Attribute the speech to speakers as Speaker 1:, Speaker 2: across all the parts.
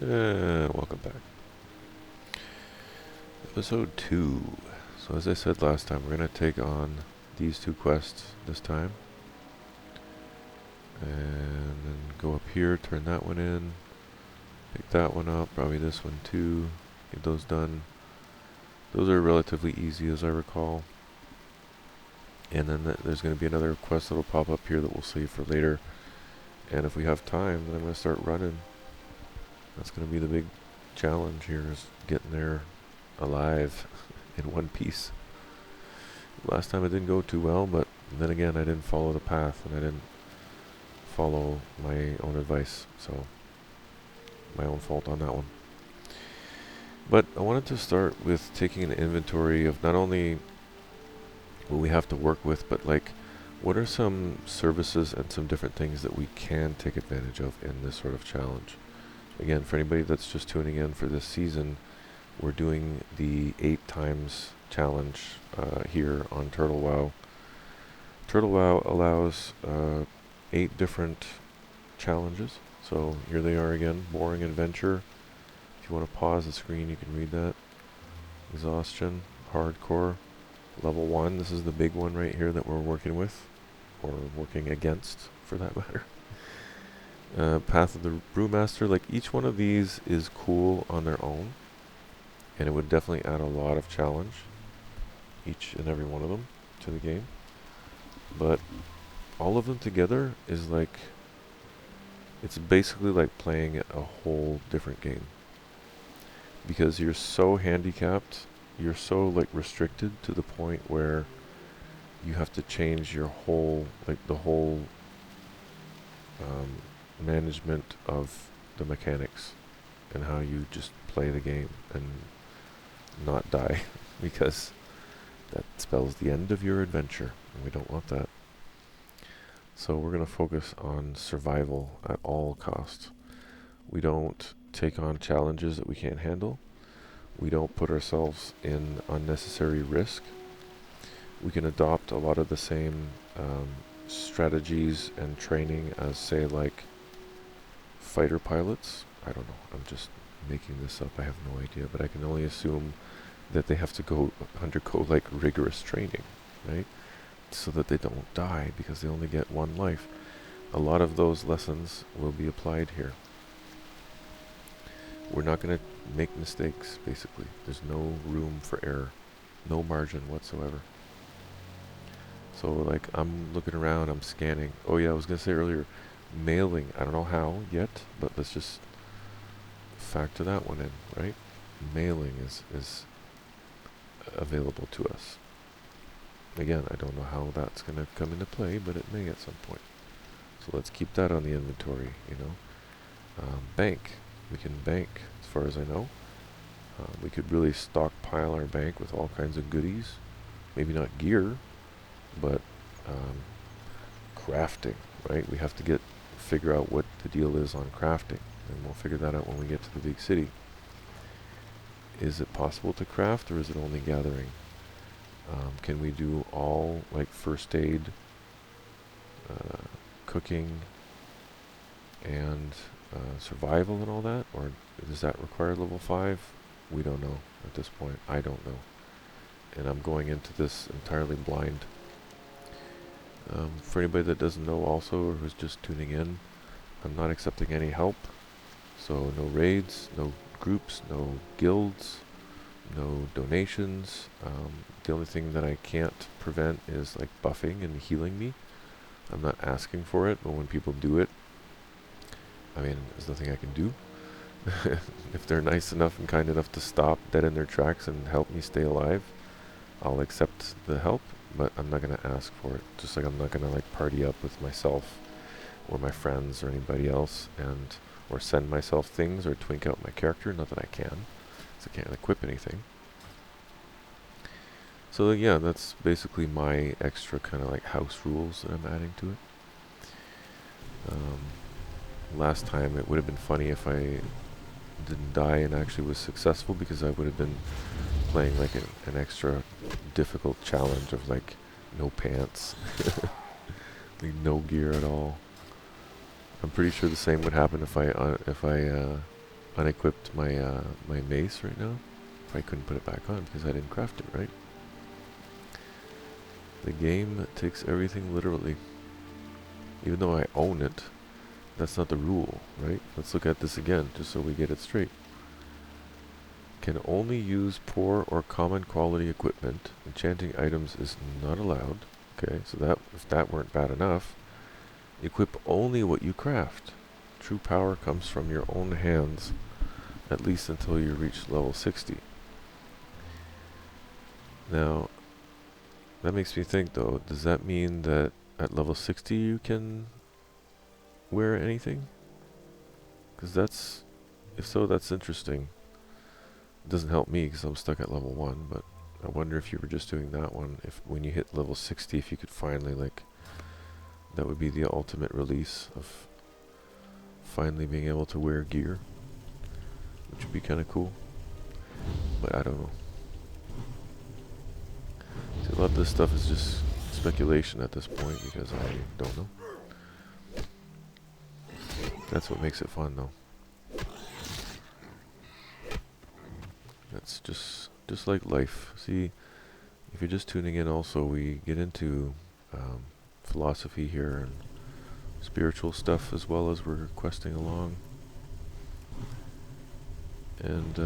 Speaker 1: And welcome back. Episode 2. So as I said last time, we're going to take on these two quests this time. And then go up here, turn that one in, pick that one up, probably this one too, get those done. Those are relatively easy as I recall. And then there's going to be another quest that will pop up here that we'll save for later. And if we have time, then I'm going to start running. That's going to be the big challenge here, is getting there alive in one piece. Last time it didn't go too well, but then again I didn't follow the path and I didn't follow my own advice, so my own fault on that one. But I wanted to start with taking an inventory of not only what we have to work with, but like what are some services and some different things that we can take advantage of in this sort of challenge. Again, for anybody that's just tuning in for this season, we're doing the 8 times challenge here on Turtle WoW. Turtle WoW allows 8 different challenges. So here they are again. Boring adventure. If you want to pause the screen, you can read that. Exhaustion, hardcore, level 1. This is the big one right here that we're working with, or working against for that matter. Path of the Brewmaster. Like, each one of these is cool on their own, and it would definitely add a lot of challenge, each and every one of them, to the game. But all of them together is like, it's basically like playing a whole different game. Because you're so handicapped, you're so like restricted to the point where you have to change your whole, like the whole management of the mechanics and how you just play the game and not die, because that spells the end of your adventure, and we don't want that. So we're going to focus on survival at all costs. We don't take on challenges that we can't handle. We don't put ourselves in unnecessary risk. We can adopt a lot of the same strategies and training as, say, like fighter pilots. I don't know, I'm just making this up, I have no idea, but I can only assume that they have to undergo like rigorous training, right? So that they don't die, because they only get one life. A lot of those lessons will be applied here. We're not going to make mistakes, basically. There's no room for error, no margin whatsoever. So like, I'm looking around, I'm scanning. Oh yeah, I was going to say earlier, mailing. I don't know how yet, but let's just factor that one in, right? Mailing is available to us. Again, I don't know how that's going to come into play, but it may at some point. So let's keep that on the inventory, you know. Bank. We can bank, as far as I know. We could really stockpile our bank with all kinds of goodies. Maybe not gear, but crafting, right? We have to figure out what the deal is on crafting, and we'll figure that out when we get to the big city. Is it possible to craft, or is it only gathering? Can we do all, like, first aid, cooking, and survival and all that? Or does that require level 5? We don't know at this point. I don't know. And I'm going into this entirely blind. For anybody that doesn't know also, or who's just tuning in, I'm not accepting any help. So no raids, no groups, no guilds, no donations. The only thing that I can't prevent is like buffing and healing me. I'm not asking for it, but when people do it, I mean, there's nothing I can do. If they're nice enough and kind enough to stop dead in their tracks and help me stay alive, I'll accept the help, but I'm not going to ask for it. Just like I'm not going to like party up with myself or my friends or anybody else, and or send myself things or twink out my character. Not that I can, because I can't equip anything. So yeah, that's basically my extra kind of like house rules that I'm adding to it. Last time it would have been funny if I didn't die and actually was successful, because I would have been playing like an extra difficult challenge of like no pants, like no gear at all. I'm pretty sure the same would happen if I unequipped my my mace right now. If I couldn't put it back on because I didn't craft it right. The game takes everything literally. Even though I own it, that's not the rule, right? Let's look at this again, just so we get it straight. Can only use poor or common quality equipment. Enchanting items is not allowed. Okay, so that if that weren't bad enough, equip only what you craft. True power comes from your own hands, at least until you reach level 60. Now, that makes me think though, does that mean that at level 60 you can wear anything? Because that's, if so, that's interesting. It doesn't help me because I'm stuck at level 1, but I wonder if you were just doing that one, if when you hit level 60, if you could finally, like, that would be the ultimate release of finally being able to wear gear, which would be kind of cool, but I don't know. See, a lot of this stuff is just speculation at this point because I don't know. That's what makes it fun, though. That's just like life. See, if you're just tuning in, also we get into philosophy here and spiritual stuff as well as we're questing along, and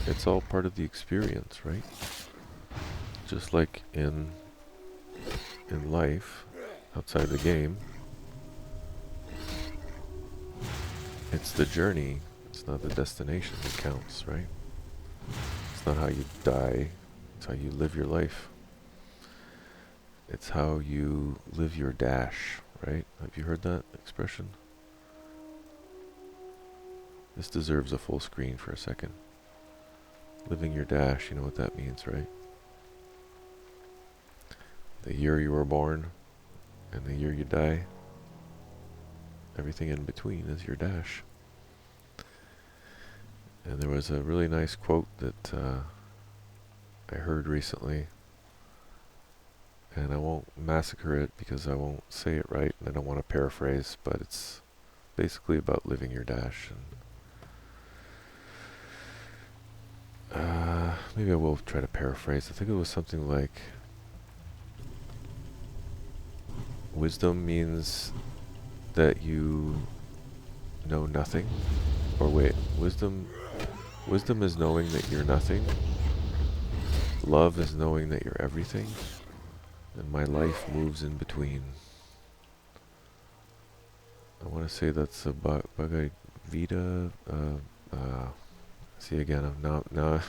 Speaker 1: it's all part of the experience, right? Just like in life, outside the game, it's the journey. It's not the destination that counts, right? It's not how you die. It's how you live your life. It's how you live your dash, right? Have you heard that expression? This deserves a full screen for a second. Living your dash, you know what that means, right? The year you were born and the year you die. Everything in between is your dash. And there was a really nice quote that I heard recently, and I won't massacre it because I won't say it right and I don't want to paraphrase, but it's basically about living your dash. And maybe I will try to paraphrase. I think it was something like, wisdom means that you know nothing. Or wait, wisdom is knowing that you're nothing. Love is knowing that you're everything. And my life moves in between. I want to say that's a Bhagavad Gita. See again, I'm now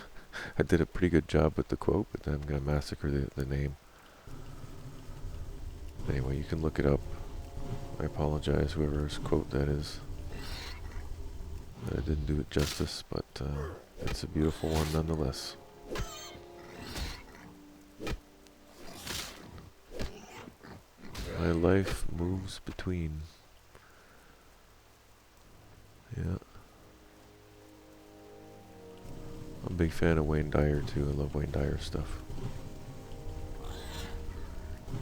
Speaker 1: I did a pretty good job with the quote, but then I'm going to massacre the name. Anyway, you can look it up. I apologize, whoever's quote that is. I didn't do it justice, but it's a beautiful one nonetheless. My life moves between. Yeah. I'm a big fan of Wayne Dyer too. I love Wayne Dyer stuff.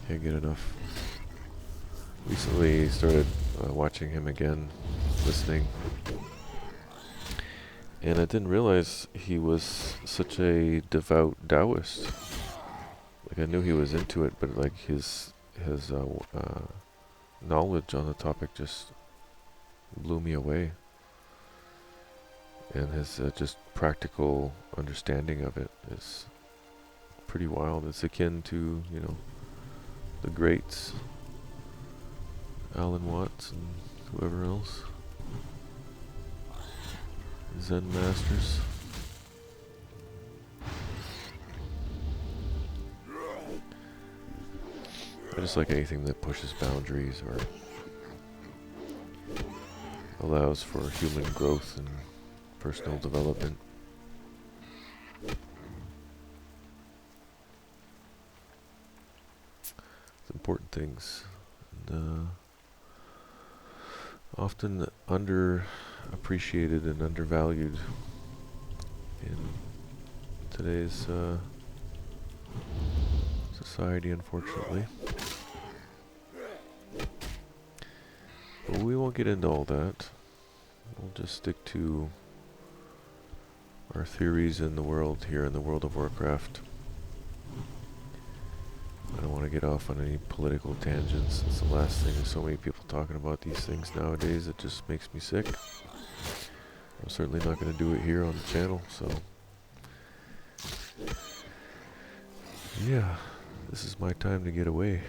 Speaker 1: Can't get enough. Recently started watching him again, listening. And I didn't realize he was such a devout Taoist. Like, I knew he was into it, but like his knowledge on the topic just blew me away. And his just practical understanding of it is pretty wild. It's akin to, you know, the greats, Alan Watts and whoever else, Zen masters. I just like anything that pushes boundaries or allows for human growth and personal development. It's important things, and often underappreciated and undervalued in today's society, unfortunately. But we won't get into all that. we'll just stick to our theories in the world here in the world of Warcraft. I don't want to get off on any political tangents. It's the last thing. There's so many people talking about these things nowadays. It just makes me sick. I'm certainly not going to do it here on the channel, so yeah, this is my time to get away.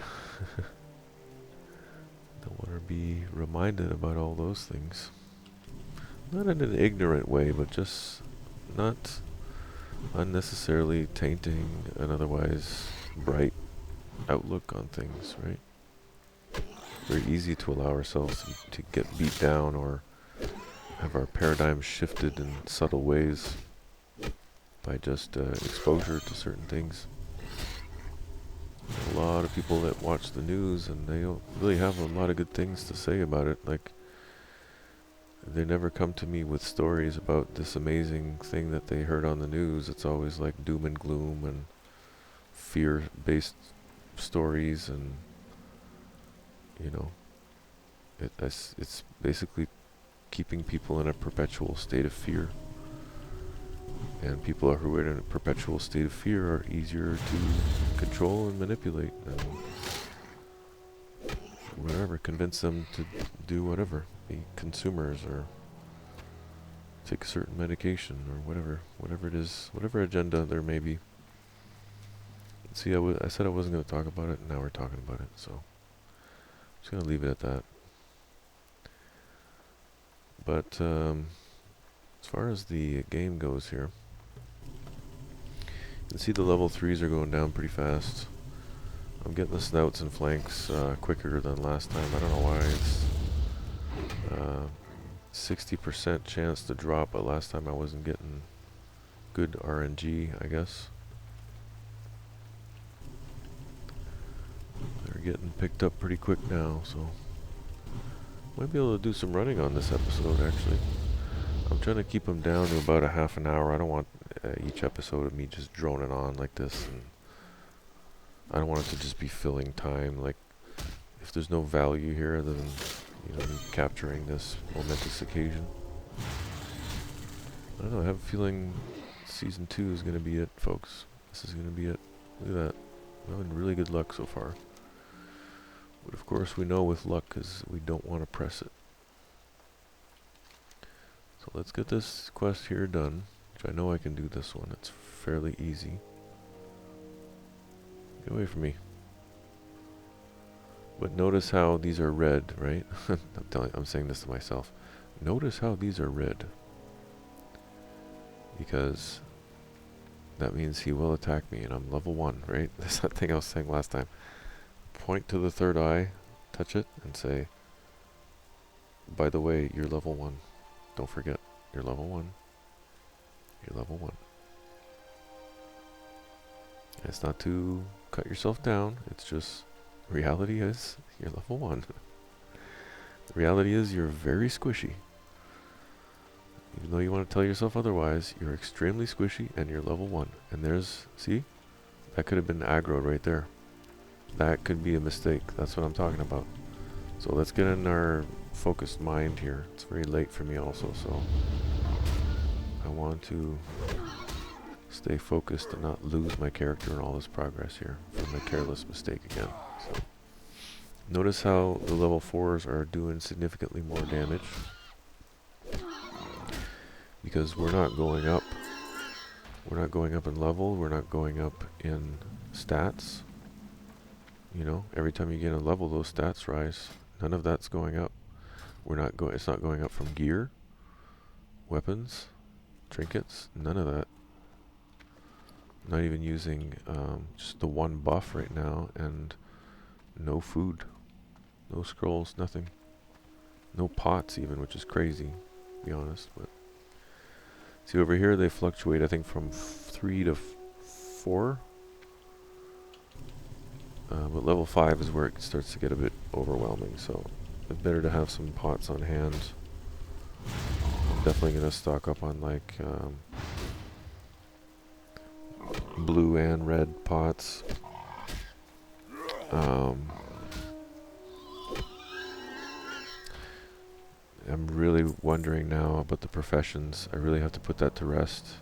Speaker 1: Don't want to be reminded about all those things. Not in an ignorant way, but just not unnecessarily tainting an otherwise bright outlook on things, right? Very easy to allow ourselves to get beat down or have our paradigm shifted in subtle ways by just exposure to certain things. A lot of people that watch the news and they don't really have a lot of good things to say about it. Like, they never come to me with stories about this amazing thing that they heard on the news. It's always like doom and gloom and fear-based stories, and you know, it's basically keeping people in a perpetual state of fear. And people who are in a perpetual state of fear are easier to control and manipulate and whatever, convince them to do whatever, be consumers or take a certain medication or whatever it is, whatever agenda there may be. See, I said I wasn't going to talk about it, and now we're talking about it, so I'm just going to leave it at that. But as far as the game goes here, you can see the level 3s are going down pretty fast. I'm getting the snouts and flanks quicker than last time. I don't know why. It's 60% chance to drop, but last time I wasn't getting good RNG, I guess. They're getting picked up pretty quick now, so might be able to do some running on this episode, actually. I'm trying to keep them down to about a half an hour. I don't want each episode of me just droning on like this, and I don't want it to just be filling time. Like, if there's no value here, then, you know, me capturing this momentous occasion. I don't know, I have a feeling Season 2 is going to be it, folks. This is going to be it. Look at that. I'm having really good luck so far. But of course we know with luck is we don't want to press it. So let's get this quest here done, which I know I can do this one. It's fairly easy. Get away from me. But notice how these are red, right? I'm saying this to myself. Notice how these are red. Because that means he will attack me, and I'm level 1, right? That's that thing I was saying last time. Point to the third eye, touch it, and say, by the way, you're level 1. Don't forget, you're level 1. You're level 1. And it's not to cut yourself down, it's just, reality is, you're level 1. The reality is, you're very squishy. Even though you want to tell yourself otherwise, you're extremely squishy, and you're level 1. And there's, see? That could have been aggro right there. That could be a mistake. That's what I'm talking about. So let's get in our focused mind here. It's very late for me also, so I want to stay focused and not lose my character in all this progress here from a careless mistake again. So notice how the level 4s are doing significantly more damage, because we're not going up. We're not going up in level. We're not going up in stats. You know, every time you get a level, those stats rise. None of that's going up. It's not going up from gear, weapons, trinkets. None of that. Not even using just the one buff right now, and no food, no scrolls, nothing, no pots even, which is crazy, to be honest. But see over here, they fluctuate. I think from 3 to 4. But level 5 is where it starts to get a bit overwhelming, so it's better to have some pots on hand. I'm definitely going to stock up on like blue and red pots. I'm really wondering now about the professions. I really have to put that to rest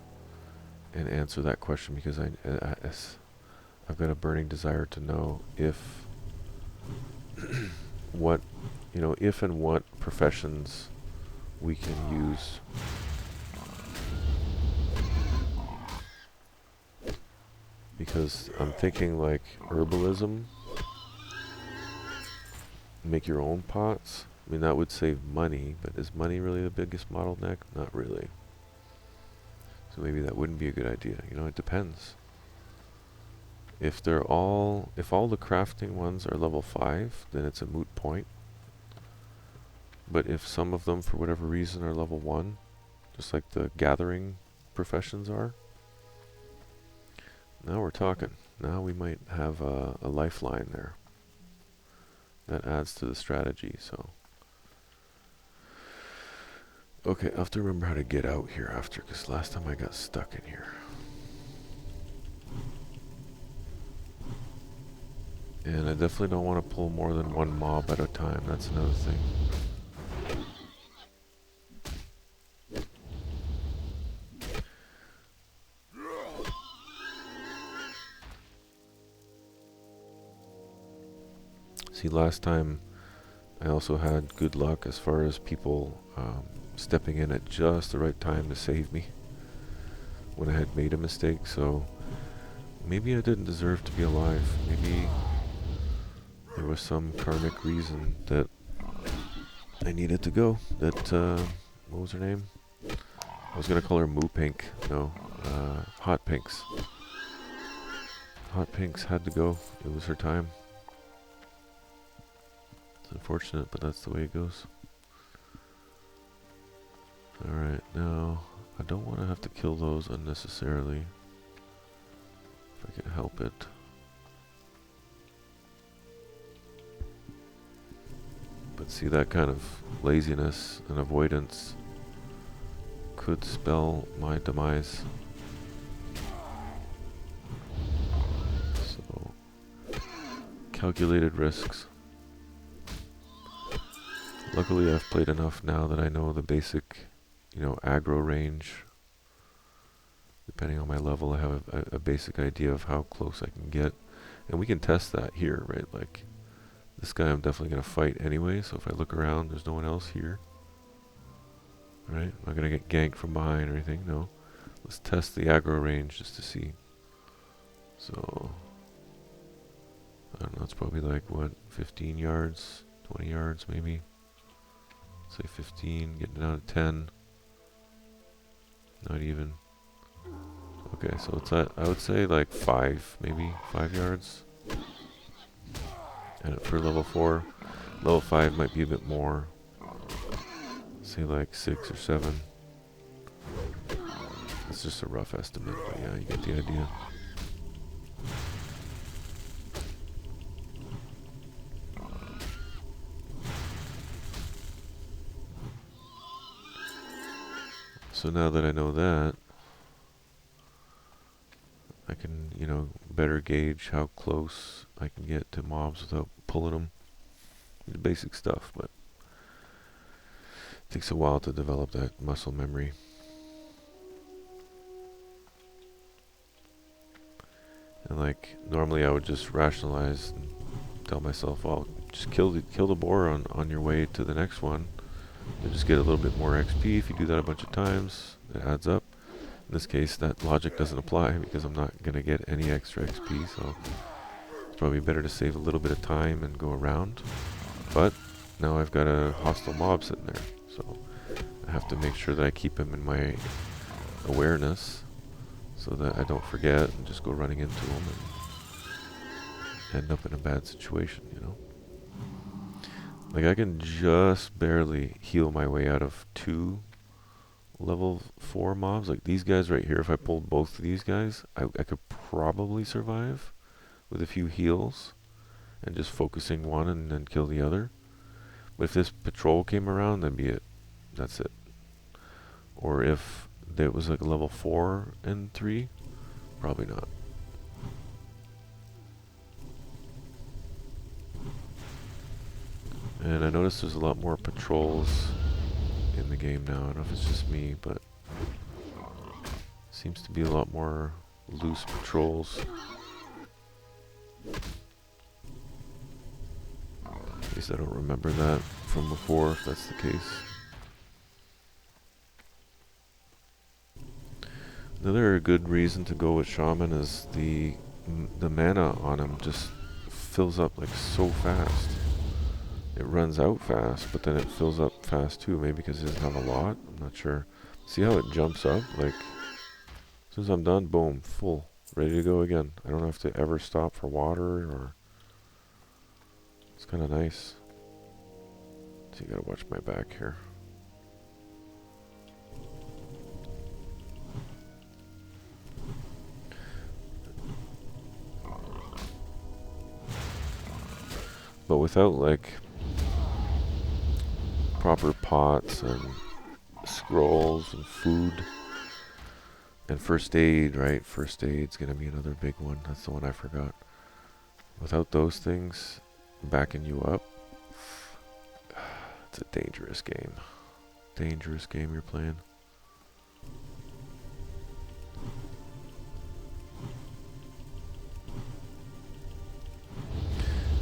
Speaker 1: and answer that question, because I've got a burning desire to know if what, if and what professions we can use. Because I'm thinking like herbalism, make your own pots. I mean, that would save money, but is money really the biggest bottleneck? Not really. So maybe that wouldn't be a good idea. It depends. If all the crafting ones are level 5, then it's a moot point. But if some of them, for whatever reason, are level 1, just like the gathering professions are, now we're talking. Now we might have a lifeline there. That adds to the strategy, so. Okay, I'll have to remember how to get out here after, because last time I got stuck in here. And I definitely don't want to pull more than one mob at a time. That's another thing. See, last time I also had good luck as far as people stepping in at just the right time to save me when I had made a mistake, so maybe I didn't deserve to be alive. Maybe there was some karmic reason that I needed to go. That, what was her name? I was gonna call her Moo Pink. No, Hot Pinks. Hot Pinks had to go. It was her time. It's unfortunate, but that's the way it goes. Alright, now, I don't want to have to kill those unnecessarily, if I can help it. But see, that kind of laziness and avoidance could spell my demise. So, calculated risks. Luckily, I've played enough now that I know the basic, aggro range. Depending on my level, I have a basic idea of how close I can get. And we can test that here, right? Like, this guy I'm definitely going to fight anyway, so if I look around, there's no one else here. Right? I'm not going to get ganked from behind or anything, no. Let's test the aggro range just to see. So, I don't know, it's probably like, what, 15 yards? 20 yards, maybe? Say 15, getting down to 10. Not even. Okay, so it's at, I would say like 5, maybe 5 yards. And for level 4, level 5 might be a bit more. Say like 6 or 7. It's just a rough estimate, but yeah, you get the idea. So now that I know that, I can, better gauge how close I can get to mobs without pulling them. The basic stuff, but it takes a while to develop that muscle memory. And like, normally I would just rationalize and tell myself, well, just kill the boar on your way to the next one. You'll just get a little bit more XP if you do that a bunch of times. It adds up. In this case, that logic doesn't apply because I'm not going to get any extra XP, so it's probably better to save a little bit of time and go around. But now I've got a hostile mob sitting there, so I have to make sure that I keep him in my awareness so that I don't forget and just go running into him and end up in a bad situation, Like, I can just barely heal my way out of 2 level 4 mobs. Like, these guys right here, if I pulled both of these guys, I could probably survive with a few heals and just focusing one and then kill the other. But if this patrol came around, that'd be it. That's it. Or if there was like a level 4 and 3, probably not. And I noticed there's a lot more patrols the game now. I don't know if it's just me, but seems to be a lot more loose patrols. At least I don't remember that from before, if that's the case. Another good reason to go with Shaman is the mana on him just fills up like so fast. It runs out fast, but then it fills up fast too. Maybe because it doesn't have a lot. I'm not sure. See how it jumps up? Like, as soon as I'm done, boom, full. Ready to go again. I don't have to ever stop for water or... It's kind of nice. So you gotta watch my back here. But without like proper pots and scrolls and food and first aid, right? First aid's gonna be another big one. That's the one I forgot. Without those things backing you up, it's a dangerous game. Dangerous game you're playing.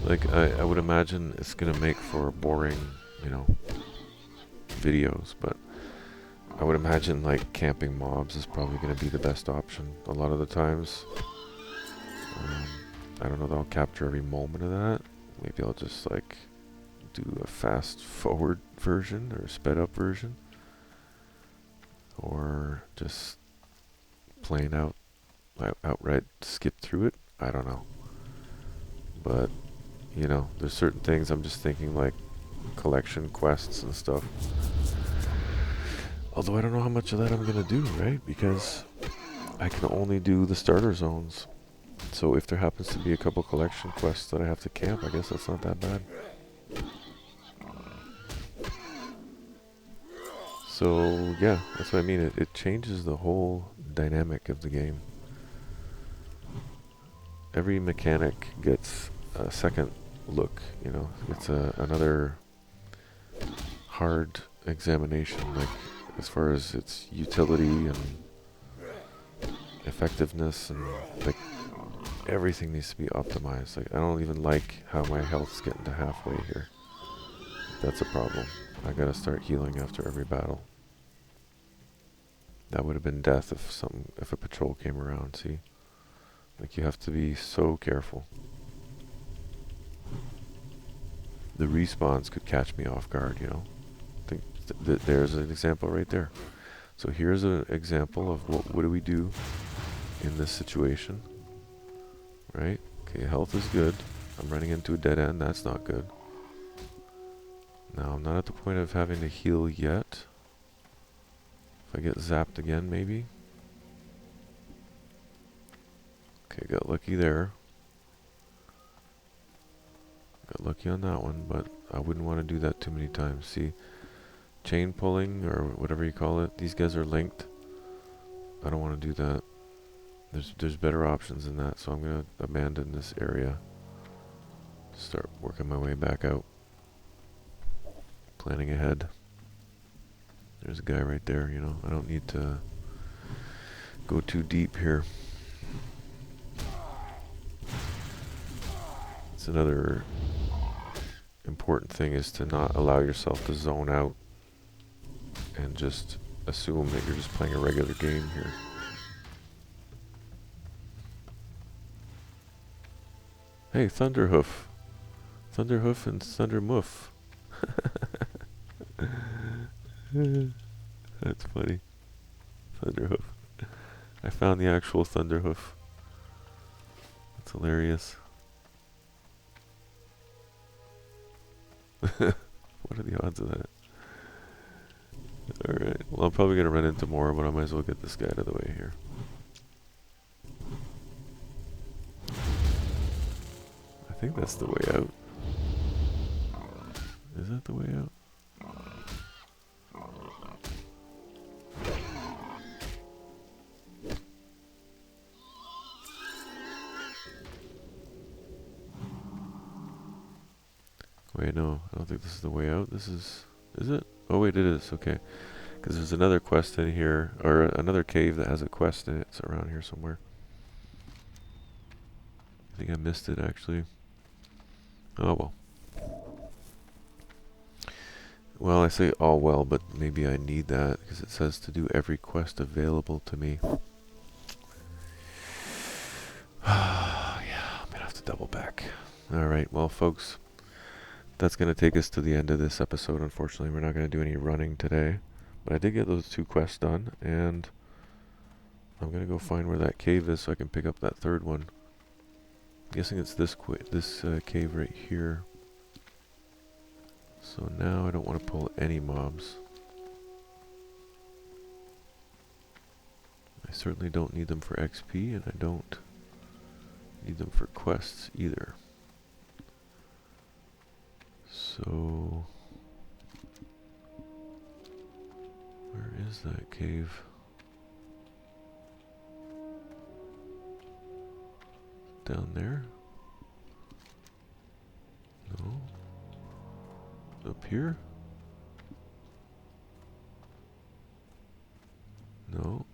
Speaker 1: Like, I would imagine it's gonna make for boring, you know, videos, but I would imagine like camping mobs is probably gonna be the best option a lot of the times. I don't know that I'll capture every moment of that. Maybe I'll just like do a fast forward version or a sped up version, or just plain outright skip through it. I don't know, but you know, there's certain things I'm just thinking like collection quests and stuff. Although I don't know how much of that I'm gonna do, right? Because I can only do the starter zones. So if there happens to be a couple collection quests that I have to camp, I guess that's not that bad. So yeah, that's what I mean. It changes the whole dynamic of the game. Every mechanic gets a second look, you know. It's another hard examination, like as far as its utility and effectiveness, and like everything needs to be optimized. Like I don't even like how my health's getting to halfway here. That's a problem. I gotta start healing after every battle. That would have been death if a patrol came around, see? Like you have to be so careful. The respawns could catch me off guard, you know. I think there's an example right there. So here's an example of what do we do in this situation, right? Okay, health is good. I'm running into a dead end. That's not good. Now I'm not at the point of having to heal yet. If I get zapped again, maybe. Okay, got lucky there. Got lucky on that one, but I wouldn't want to do that too many times. See, chain pulling or whatever you call it, these guys are linked. I don't want to do that. There's better options than that, so I'm going to abandon this area. Start working my way back out. Planning ahead. There's a guy right there, you know. I don't need to go too deep here. It's another important thing is to not allow yourself to zone out and just assume that you're just playing a regular game here. Hey, Thunderhoof. Thunderhoof and Thundermoof. That's funny. Thunderhoof. I found the actual Thunderhoof. That's hilarious. What are the odds of that? Alright, well I'm probably going to run into more, but I might as well get this guy out of the way here. I think that's the way out. Is that the way out? Wait, no, I don't think this is the way out. This is it? Oh wait, it is, okay. Because there's another quest in here, or another cave that has a quest in it. It's around here somewhere. I think I missed it actually. Oh well. Well, I say all well, but maybe I need that because it says to do every quest available to me. Yeah, I'm gonna have to double back. Alright, well folks, that's gonna take us to the end of this episode. Unfortunately, we're not gonna do any running today. But I did get those 2 quests done, and I'm gonna go find where that cave is so I can pick up that 3rd one. I'm guessing it's this cave right here. So now I don't want to pull any mobs. I certainly don't need them for XP, and I don't need them for quests either. So where is that cave? Down there? No. Up here? No.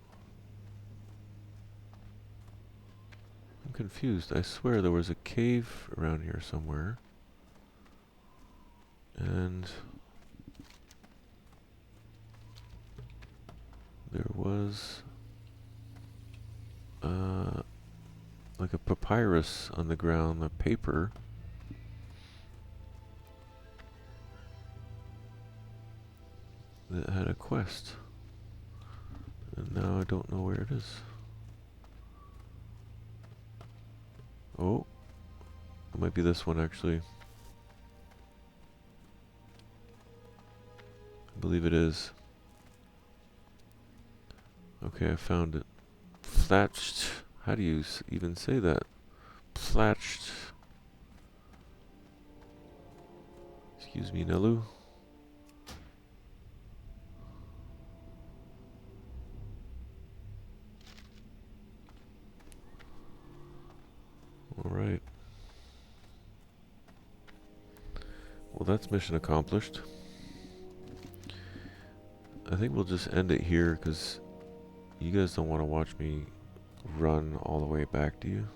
Speaker 1: I'm confused. I swear there was a cave around here somewhere. And there was like a papyrus on the ground, the paper. That had a quest. And now I don't know where it is. Oh, it might be this one actually. I believe it is. Okay, I found it. Flatched. How do you even say that? Flatched. Excuse me, Nelu. Alright. Well, that's mission accomplished. I think we'll just end it here because you guys don't want to watch me run all the way back, do you?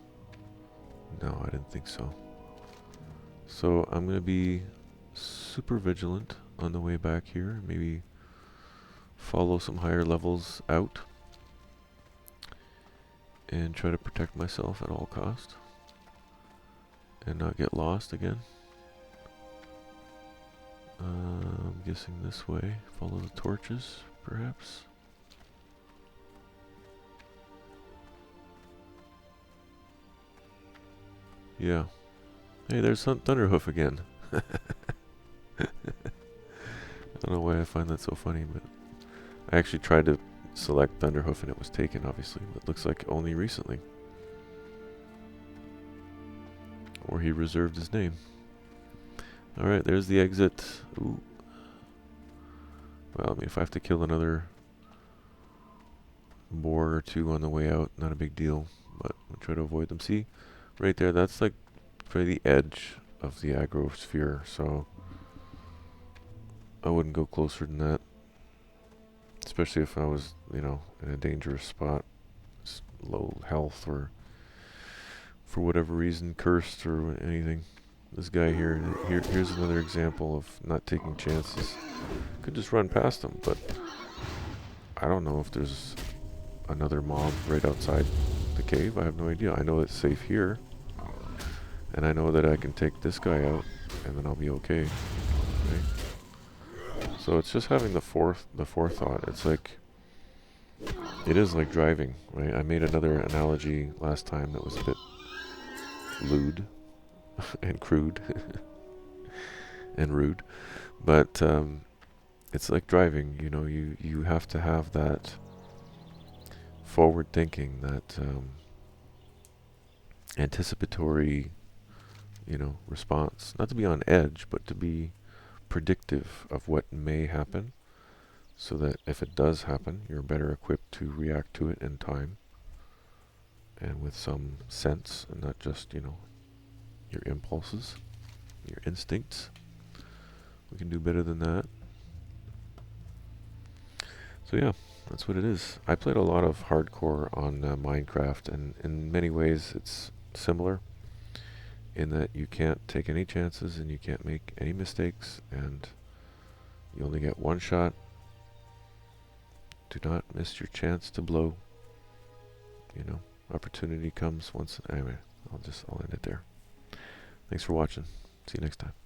Speaker 1: No, I didn't think so. So I'm going to be super vigilant on the way back here. Maybe follow some higher levels out and try to protect myself at all cost and not get lost again. I'm guessing this way. Follow the torches, perhaps. Yeah. Hey, there's Thunderhoof again. I don't know why I find that so funny, but I actually tried to select Thunderhoof and it was taken, obviously. But it looks like only recently. Or he reserved his name. Alright, there's the exit. Ooh. Well, I mean, if I have to kill another boar or 2 on the way out, not a big deal. But I'll try to avoid them. See? Right there, that's like for the edge of the aggro sphere, so I wouldn't go closer than that. Especially if I was, you know, in a dangerous spot. It's low health or for whatever reason cursed or anything. This guy here's another example of not taking chances. Could just run past him, but I don't know if there's another mob right outside the cave. I have no idea. I know it's safe here. And I know that I can take this guy out and then I'll be okay. Right? So it's just having the forethought. It's like it is like driving, right? I made another analogy last time that was a bit lewd and crude and rude, but it's like driving. You know, you have to have that forward thinking, that anticipatory, you know, response. Not to be on edge, but to be predictive of what may happen, so that if it does happen, you're better equipped to react to it in time and with some sense, and not just, you know, your impulses, your instincts. We can do better than that. So yeah, that's what it is. I played a lot of hardcore on Minecraft, and in many ways it's similar in that you can't take any chances and you can't make any mistakes, and you only get one shot. Do not miss your chance to blow. You know, opportunity comes once. Anyway, I'll end it there. Thanks for watching. See you next time.